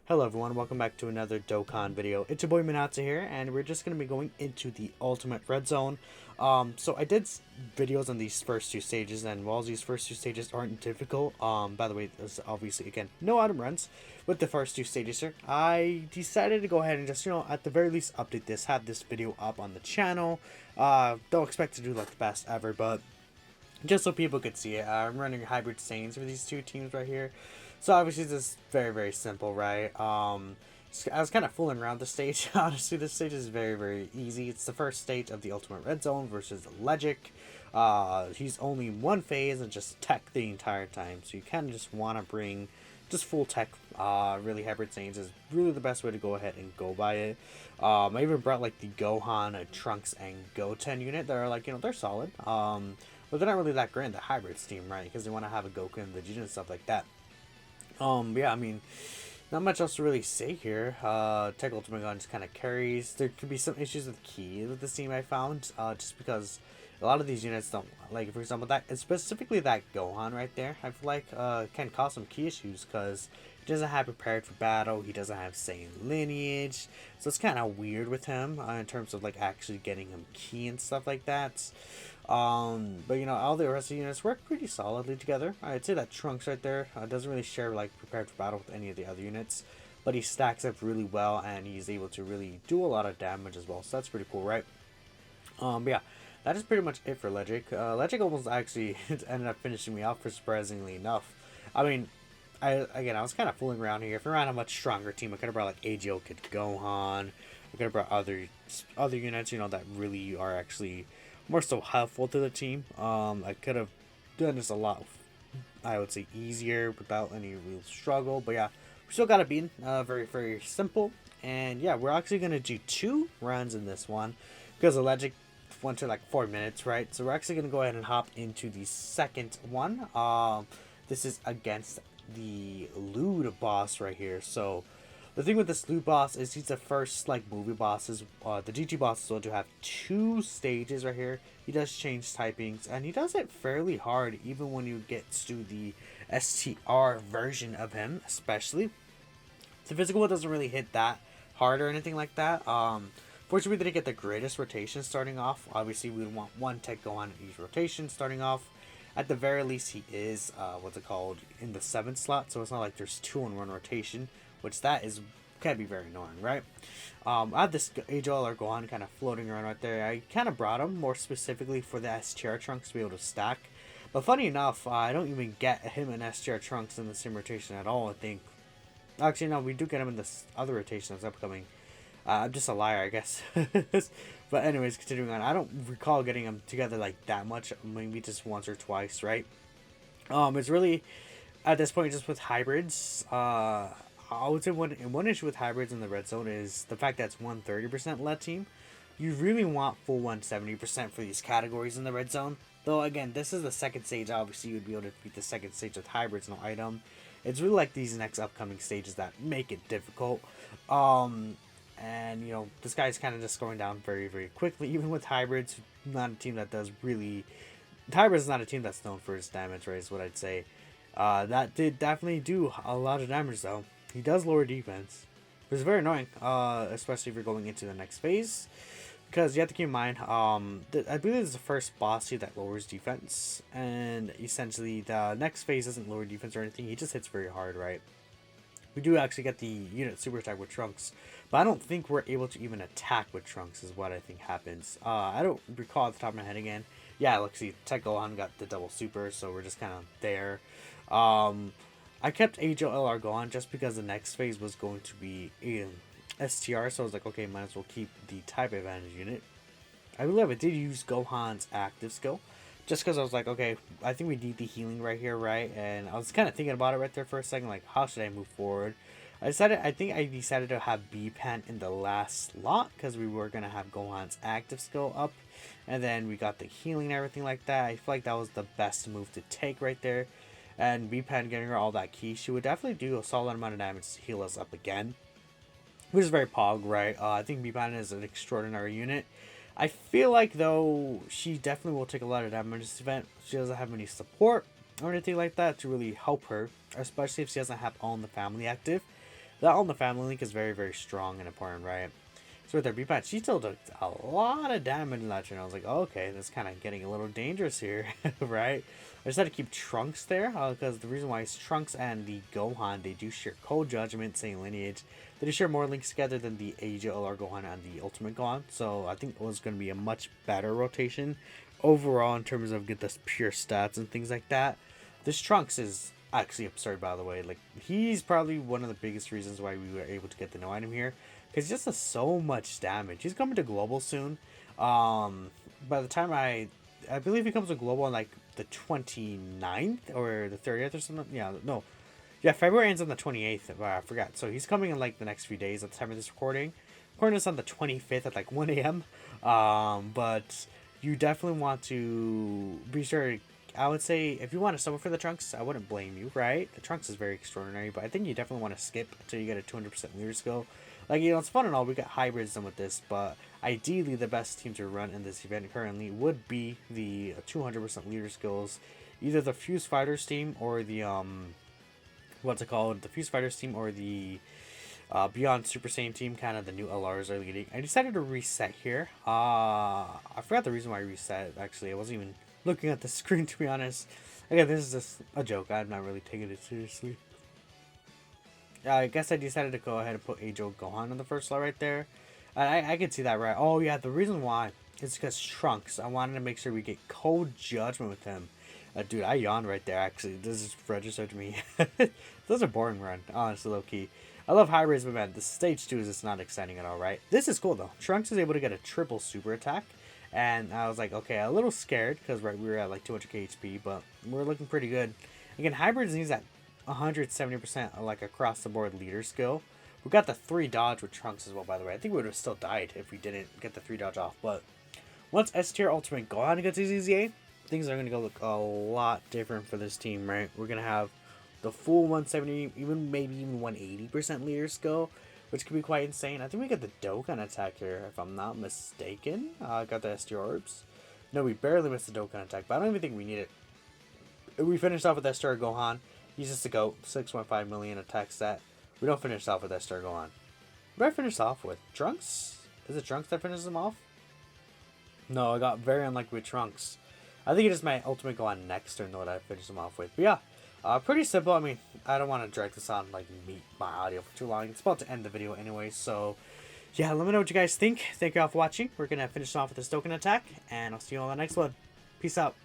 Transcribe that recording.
Hello everyone, welcome back to another Dokkan video. It's your boy Minatsu here, and we're just going to be going into the Ultimate Red Zone. So I did videos on these first two stages, and while these first two stages aren't difficult, by the way, there's obviously, again, no item runs with the first two stages here, I decided to go ahead and just, at the very least update this, have this video up on the channel. Don't expect to do like the best ever, but just so people could see it. I'm running hybrid Saiyans for these two teams right here. So obviously this is very, very simple, right? I was kind of fooling around the stage. Honestly, this stage is very, very easy. It's the first stage of the Ultimate Red Zone versus Legic. He's only one phase and just tech the entire time. So you kind of just want to bring just full tech, really hybrid Saiyans is really the best way to go ahead and go by it. I even brought like the Gohan, Trunks, and Goten unit. They're like, they're solid. But they're not really that great in the hybrid team, right? Because they want to have a Goku and Vegeta and stuff like that. Yeah, I mean, not much else to really say here. Tech Ultimate Gun just kind of carries. There could be some issues with key with this team I found, just because a lot of these units don't, like, for example, that specifically that Gohan right there, I feel like can cause some key issues because he doesn't have prepared for battle. He doesn't have Saiyan lineage, so it's kind of weird with him in terms of like actually getting him key and stuff like that. But all the rest of the units work pretty solidly together. I'd say that Trunks right there doesn't really share like prepared for battle with any of the other units, but he stacks up really well and he's able to really do a lot of damage as well. So that's pretty cool, right? But yeah, that is pretty much it for Legic. Legic almost actually ended up finishing me off, for surprisingly enough. I mean, I was kind of fooling around here. If I ran a much stronger team, I could have brought like AGO Kid Gohan. I could have brought other units, that really are actually more so helpful to the team. I could have done this a lot, I would say, easier without any real struggle. But yeah, we still got it beaten. Very, very simple. And yeah, we're actually going to do 2 runs in this one because the Legic went to like 4 minutes, right? So we're actually going to go ahead and hop into the second one. This is against the Lude boss right here. So the thing with this Lude boss is he's the first like movie bosses. The GG boss is going to have 2 stages right here. He does change typings and he does it fairly hard even when you get to the STR version of him, especially. The physical doesn't really hit that hard or anything like that. Fortunately, we didn't get the greatest rotation starting off. Obviously, we would want 1 tech go on each rotation starting off. At the very least, he is, in the 7th slot. So it's not like there's 2 in 1 rotation, which that is, can be very annoying, right? I have this AJL or Gohan kind of floating around right there. I kind of brought him more specifically for the STR Trunks to be able to stack. But funny enough, I don't even get him and STR Trunks in the same rotation at all, I think. Actually, no, we do get him in this other rotation that's upcoming. I'm just a liar, I guess. But anyways, continuing on. I don't recall getting them together like that much. Maybe just once or twice, right? It's really, at this point, just with hybrids. I would say one issue with hybrids in the red zone is the fact that it's 130% lead team. You really want full 170% for these categories in the red zone. Though, again, this is the second stage. Obviously, you would be able to beat the second stage with hybrids, no item. It's really like these next upcoming stages that make it difficult. And, this guy's kind of just going down very, very quickly. Even with hybrids, not a team that does really... Hybrids is not a team that's known for its damage rate, is what I'd say. That did definitely do a lot of damage, though. He does lower defense. It's very annoying, especially if you're going into the next phase. Because you have to keep in mind, I believe it's the first boss here that lowers defense. And essentially, the next phase doesn't lower defense or anything. He just hits very hard, right? We do actually get the unit super attack with Trunks, but I don't think we're able to even attack with Trunks is what I think happens. I don't recall at the top of my head again. Yeah, look, see, Tech Gohan got the double super, so we're just kind of there. I kept AJL Gohan just because the next phase was going to be STR, so I was like, okay, might as well keep the type advantage unit. I believe I did use Gohan's active skill, just because I was like, okay, I think we need the healing right here, right? And I was kind of thinking about it right there for a second, like, how should I move forward? I think I decided to have B-Pan in the last slot, because we were going to have Gohan's active skill up, and then we got the healing and everything like that. I feel like that was the best move to take right there, and B-Pan getting her all that key, she would definitely do a solid amount of damage to heal us up again, which is very pog, right? I think B-Pan is an extraordinary unit. I feel like, though, she definitely will take a lot of damage in this event. She doesn't have any support or anything like that to really help her, especially if she doesn't have All in the Family active. That on the family link is very, very strong and important, right? So with her B-Pat, she still took a lot of damage in that turn. I was like, oh, okay, that's kind of getting a little dangerous here, right? I just had to keep Trunks there, because the reason why is Trunks and the Gohan, they do share Cold Judgment, same lineage. They do share more links together than the Asia LR Gohan and the Ultimate Gohan. So I think it was going to be a much better rotation overall in terms of get this pure stats and things like that. This Trunks is actually absurd, by the way. Like, he's probably one of the biggest reasons why we were able to get the no item here. Because he just does so much damage. He's coming to global soon. By the time I believe he comes to global on like the 29th or the 30th or something. Yeah, no. Yeah, February ends on the 28th. I forgot. So he's coming in like the next few days at the time of this recording. Recording this on the 25th at like 1 a.m. But you definitely want to be sure. I would say if you want to suffer for the Trunks, I wouldn't blame you, right? The Trunks is very extraordinary, but I think you definitely want to skip until you get a 200% leader skill. Like, you know, it's fun and all, we got hybrids done with this, but ideally the best team to run in this event currently would be the 200% leader skills. Either the Fuse Fighters team or the, what's it called? The Fuse Fighters team or the Beyond Super Saiyan team, kind of the new LRs are leading. I decided to reset here. I forgot the reason why I reset, actually. I wasn't even looking at the screen, to be honest. Again, this is just a joke. I'm not really taking it seriously. I guess I decided to go ahead and put Age of Gohan on the first slot right there. I can see that, right? Oh, yeah, the reason why is because Trunks. I wanted to make sure we get Cold Judgment with him. Dude, I yawned right there, actually. This is registered to me. Those are boring run, honestly, low-key. I love hybrids, but man, the stage 2 is just not exciting at all, right? This is cool, though. Trunks is able to get a triple super attack. And I was like, okay, a little scared, because right, we were at like 200k HP, but we're looking pretty good. Again, hybrids needs that 170% like across the board leader skill. We got the 3 dodge with Trunks as well, by the way. I think we would have still died if we didn't get the 3 dodge off. But once S tier ultimate Gohan gets his EZA, things are going to go look a lot different for this team, right? We're going to have the full 170, even maybe even 180% leader skill, which could be quite insane. I think we got the Dokkan attack here, if I'm not mistaken. Got the S tier orbs. No, we barely missed the Dokkan attack, but I don't even think we need it. We finished off with S tier Gohan. He's just a GOAT, 6.5 million attack stat. We don't finish off with Esther Gohan. What did I finish off with? Trunks? Is it Trunks that finishes him off? No, I got very unlucky with Trunks. I think it is my ultimate Gohan next turn though that I finish him off with. But yeah, pretty simple. I mean, I don't want to drag this on, like, meet my audio for too long. It's about to end the video anyway, so yeah, let me know what you guys think. Thank you all for watching. We're going to finish off with this Dokkan attack, and I'll see you all in the next one. Peace out.